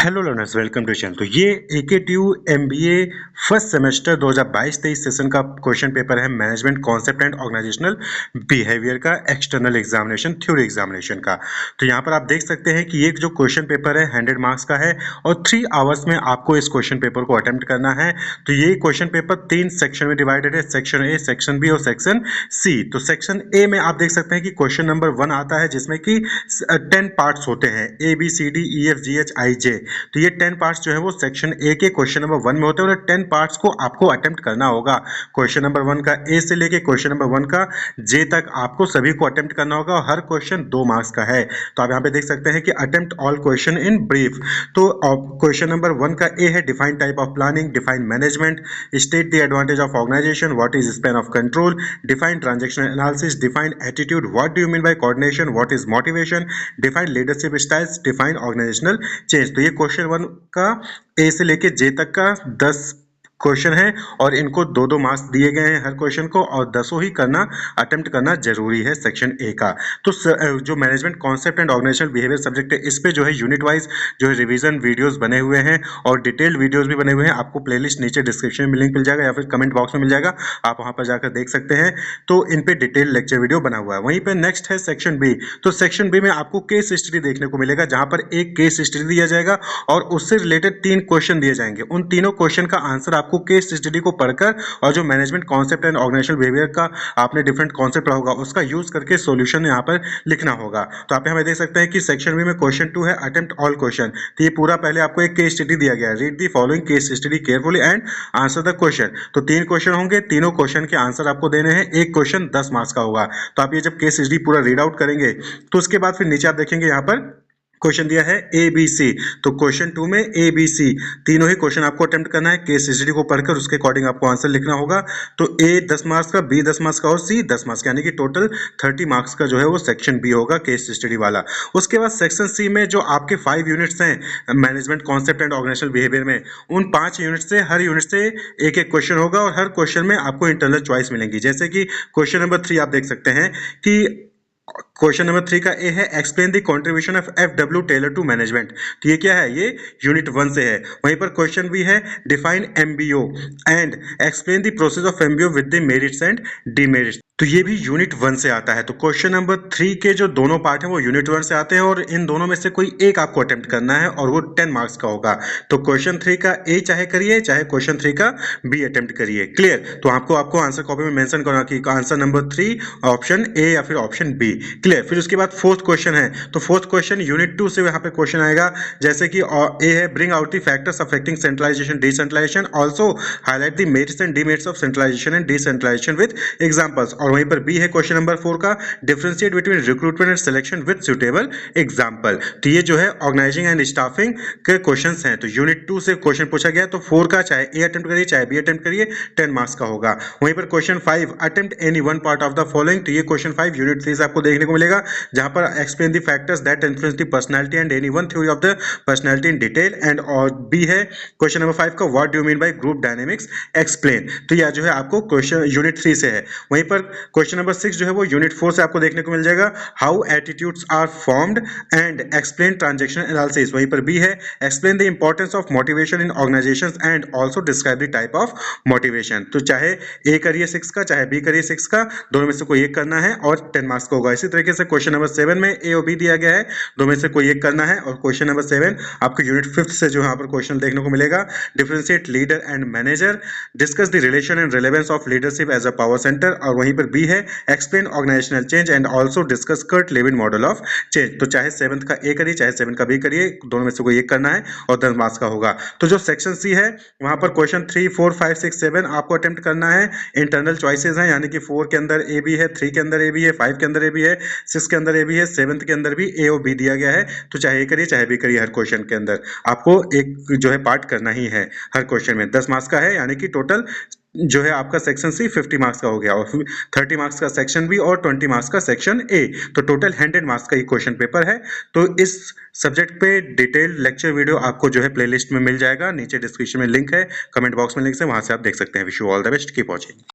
Hello learners, welcome to channel. तो ये AKTU MBA first semester 2022-23 session का question paper है management concept and organizational behaviour का external examination theory examination का। तो यहाँ पर आप देख सकते हैं कि ये जो क्वेश्चन पेपर है 100 मार्क्स का है और 3 आवर्स में आपको इस क्वेश्चन पेपर को अटेम्प्ट करना है। तो ये क्वेश्चन पेपर 3 सेक्शन में डिवाइडेड है, सेक्शन ए, सेक्शन बी और सेक्शन सी। तो सेक्शन ए में आप देख सकते हैं कि क्वेश्चन नंबर 1 आता है जिसमें कि 10 पार्ट्स होते हैं, A B C D E F G H I J. तो ये 10 पार्ट्स जो है वो सेक्शन ए के क्वेश्चन नंबर 1 में होते हैं और 10 पार्ट्स को आपको अटेम्प्ट करना होगा। क्वेश्चन नंबर 1 का ए से लेके क्वेश्चन नंबर 1 का जे तक आपको सभी को अटेम्प्ट करना होगा और हर क्वेश्चन 2 मार्क्स का है। तो आप यहाँ पे देख सकते हैं कि attempt all question in brief. तो क्वेश्चन नंबर 1 का ए है define type of planning, define management, state the advantage of organization, what is span of control, define transactional analysis, define attitude, what do you mean by coordination, what is motivation, define leadership styles, define organizational change. तो ये question 1 का ए से लेके जे तक का 10 question है और इनको 2-2 मार्क्स दिए गए हैं हर क्वेश्चन को और 10 ही करना अटेम्प्ट करना जरूरी है सेक्शन ए का। तो जो management concept and organizational behaviour subject है इस पे जो है यूनिट वाइज जो है रिवीजन वीडियोस बने हुए हैं और डिटेल्ड वीडियोस भी बने हुए हैं। आपको प्लेलिस्ट नीचे डिस्क्रिप्शन में लिंक मिल जाएगा या फिर कमेंट बॉक्स में मिल जाएगा, आप वहां पर जाकर देख सकते हैं। तो इन पे डिटेल लेक्चर वीडियो बना हुआ है। वहीं पे नेक्स्ट है सेक्शन बी। तो सेक्शन बी में आपको केस स्टडी देखने को मिलेगा जहां पर एक केस स्टडी दिया जाएगा और उससे रिलेटेड 3 क्वेश्चन दिए जाएंगे। उन तीनों क्वेश्चन का आंसर आपको केस स्टडी को पढ़कर और जो management concept and organizational behaviour का आपने डिफरेंट कॉन्सेप्ट पढ़ा होगा उसका यूज करके सॉल्यूशन यहां पर लिखना होगा। तो आप यहां पे देख सकते हैं कि सेक्शन बी में क्वेश्चन 2 है अटेम्प्ट ऑल क्वेश्चन। तो ये पूरा पहले आपको एक केस स्टडी दिया गया है, read the following case study carefully and answer the question. तो 3 क्वेश्चन होंगे, तीनों क्वेश्चन के आंसर आपको देने हैं। एक क्वेश्चन 10 मार्क्स का होगा। तो आप ये जब केस स्टडी पूरा रीड आउट करेंगे तो उसके बाद फिर नीचे आप देखेंगे यहां पर क्वेश्चन दिया है ए बी सी। तो क्वेश्चन 2 में ए बी सी तीनों ही क्वेश्चन आपको अटेम्प्ट करना है। केस स्टडी को पढ़कर उसके अकॉर्डिंग आपको आंसर लिखना होगा। तो ए 10 मार्क्स का, बी 10 मार्क्स का और सी 10 मार्क्स का, यानी कि टोटल 30 मार्क्स का जो है वो सेक्शन बी होगा केस स्टडी वाला। उसके बाद सेक्शन सी में जो आपके 5 यूनिट्स हैं management concept and organizational behaviour में, उन 5 यूनिट से हर यूनिट से एक एक क्वेश्चन होगा और हर क्वेश्चन में आपको इंटरनल चॉइस मिलेंगी। जैसे कि क्वेश्चन नंबर 3 आप देख सकते हैं कि क्वेश्चन नंबर 3 का ए है explain the contribution of FW Taylor to management. तो ये क्या है, ये यूनिट 1 से है। वहीं पर क्वेश्चन भी है define MBO and explain the process of MBO with the merits and demerits. तो ये भी यूनिट 1 से आता है। तो क्वेश्चन नंबर 3 के जो दोनों पार्ट हैं वो यूनिट 1 से आते हैं और इन दोनों में से कोई एक आपको अटेम्प्ट करना है और वो 10 मार्क्स का होगा। तो क्वेश्चन 3 का ए चाहे करिए चाहे क्वेश्चन 3 का बी अटेम्प्ट करिए। क्लियर? तो आपको आंसर कॉपी में मेंशन करना कि आंसर नंबर 3 ऑप्शन ए या फिर ऑप्शन बी। क्लियर? फिर उसके बाद फोर्थ क्वेश्चन है। तो फोर्थ क्वेश्चन यूनिट 2 से यहाँ पे क्वेश्चन आएगा। जैसे कि ए है bring out the factors affecting centralization decentralization, also highlight the merits and demerits of centralization and decentralization with examples. और वहीं पर बी है क्वेश्चन नंबर 4 का differentiate between recruitment and selection with suitable example. तो ये जो है ऑर्गेनाइजिंग एंड स्टाफिंग के क्वेश्चंस हैं। तो यूनिट 2 से क्वेश्चन पूछा गया। तो 4 का चाहे ए अटेम्प्ट करिए चाहे बी अटेम्प्ट करिए 10 मार्क्स का होगा। वहीं पर question 5 attempt any one part of the following. तो ये क्वेश्चन 5 यूनिट 3 से आपको देखने को मिलेगा जहां पर explain the factors that influence the personality and any one theory of the personality in detail. And और बी है क्वेश्चन नंबर 5 का what do you mean bye group dynamics explain. तो यह जो है आपको क्वेश्चन यूनिट 3 से है। वहीं पर क्वेश्चन नंबर 6 जो है वो यूनिट 4 से आपको देखने को मिल जाएगा how attitudes are formed and explain transactional analysis. वहीं पर बी है explain the importance of motivation in organizations and also describe the type of motivation. तो चाहे ए करिए 6 का चाहे बी करिए 6 का, दोनों में से कोई एक करना है और 10 मार्क्स का होगा। इसी तरीके से क्वेश्चन नंबर 7 में ए और बी दिया गया है, दो में से कोई एक करना है। और क्वेश्चन नंबर 7 आपको यूनिट 5 से जो यहाँ पर क्वेश्चन देखने को मिलेगा differentiate leader and manager, discuss the relation and relevance of leadership as a power centre. और वहीं पर बी है explain organizational change and also discuss Kurt Lewin model of change. तो चाहे 7th का ए करिए चाहे 7 का बी करिए, दोनों में से कोई एक करना है और 10 मार्क्स का होगा। तो जो सेक्शन सी है वहां पर क्वेश्चन 3 4 5 6 7 आपको अटेम्प्ट करना है। इंटरनल चॉइसेस हैं, यानी कि 4 के अंदर ए बी है, 3 के अंदर ए बी है, 5 के अंदर ए बी है, 6 के अंदर ए बी है, 7th के अंदर भी ए और बी दिया गया है। तो चाहे ए करिए चाहे बी करिए, हर क्वेश्चन के अंदर आपको एक जो है पार्ट करना ही है। हर क्वेश्चन में 10 मार्क्स का है, यानी कि टोटल जो है आपका सेक्शन सी 50 मार्क्स का हो गया और 30 मार्क्स का सेक्शन बी और 20 मार्क्स का सेक्शन ए। तो टोटल 100 मार्क्स का ये क्वेश्चन पेपर है। तो इस सब्जेक्ट पे डिटेल लेक्चर वीडियो आपको जो है प्लेलिस्ट में मिल जाएगा, नीचे डिस्क्रिप्शन में लिंक है, कमेंट बॉक्स में लिंक है, वहां से आप देख सकते हैं। Wish you all the best, keep watching.